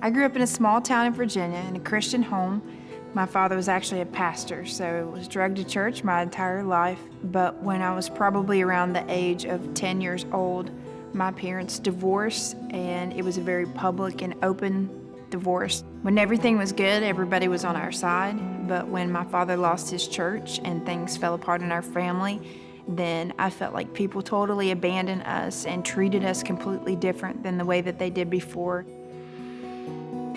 I grew up in a small town in Virginia in a Christian home. My father was actually a pastor, so I was drugged to church my entire life. But when I was probably around the age of 10 years old, my parents divorced, and it was a very public and open divorce. When everything was good, everybody was on our side. But when my father lost his church and things fell apart in our family, then I felt like people totally abandoned us and treated us completely different than the way that they did before.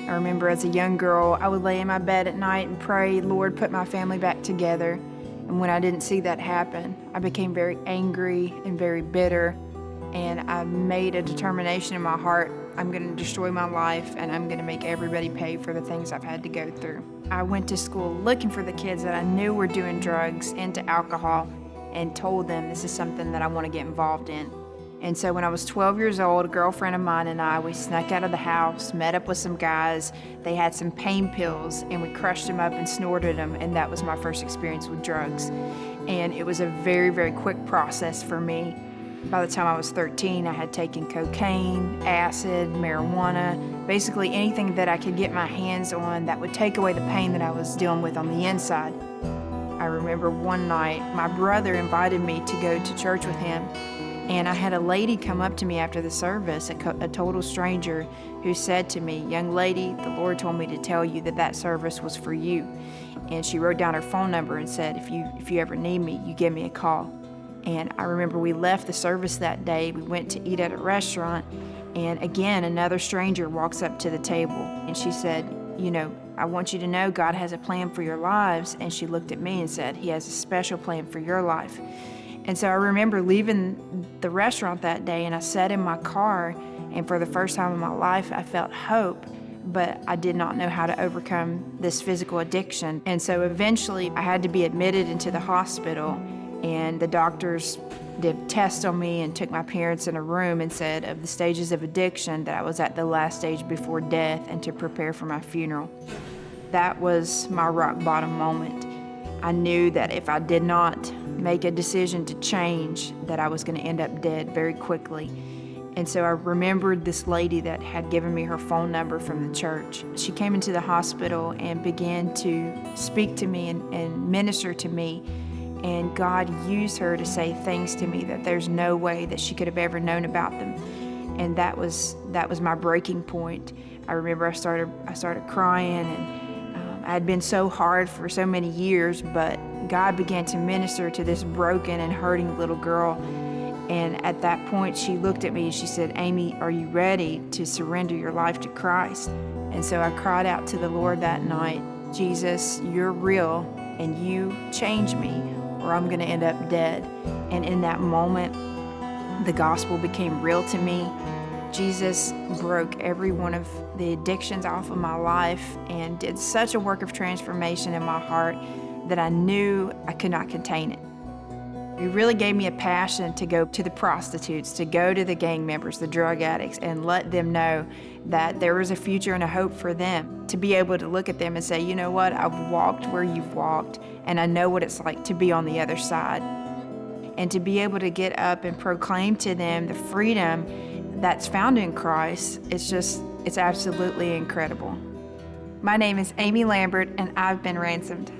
I remember as a young girl, I would lay in my bed at night and pray, Lord, put my family back together. And when I didn't see that happen, I became very angry and very bitter. And I made a determination in my heart, I'm going to destroy my life and I'm going to make everybody pay for the things I've had to go through. I went to school looking for the kids that I knew were doing drugs, into alcohol, and told them this is something that I want to get involved in. And so when I was 12 years old, a girlfriend of mine and I, we snuck out of the house, met up with some guys. They had some pain pills, and we crushed them up and snorted them, and that was my first experience with drugs. And it was a very, very quick process for me. By the time I was 13, I had taken cocaine, acid, marijuana, basically anything that I could get my hands on that would take away the pain that I was dealing with on the inside. I remember one night, my brother invited me to go to church with him. And I had a lady come up to me after the service, a total stranger, who said to me, "Young lady, the Lord told me to tell you that that service was for you." And she wrote down her phone number and said, if you ever need me, you give me a call. And I remember we left the service that day. We went to eat at a restaurant, and again, another stranger walks up to the table, and she said, "You know, I want you to know God has a plan for your lives." And she looked at me and said, "He has a special plan for your life." And so I remember leaving the restaurant that day, and I sat in my car, and for the first time in my life, I felt hope, but I did not know how to overcome this physical addiction. And so eventually I had to be admitted into the hospital, and the doctors did tests on me and took my parents in a room and said of the stages of addiction that I was at the last stage before death and to prepare for my funeral. That was my rock bottom moment. I knew that if I did not make a decision to change, that I was going to end up dead very quickly. And so I remembered this lady that had given me her phone number from the church. She came into the hospital and began to speak to me and minister to me. And God used her to say things to me that there's no way that she could have ever known about them. And that was my breaking point. I remember I started crying, and I had been so hard for so many years, but God began to minister to this broken and hurting little girl. And at that point, she looked at me and she said, "Amy, are you ready to surrender your life to Christ?" And so I cried out to the Lord that night, "Jesus, you're real, and you change me, or I'm going to end up dead." And in that moment, the gospel became real to me. Jesus broke every one of the addictions off of my life and did such a work of transformation in my heart that I knew I could not contain it. It really gave me a passion to go to the prostitutes, to go to the gang members, the drug addicts, and let them know that there was a future and a hope for them. To be able to look at them and say, "You know what, I've walked where you've walked, and I know what it's like to be on the other side." And to be able to get up and proclaim to them the freedom that's found in Christ, it's absolutely incredible. My name is Amy Lambert, and I've been ransomed.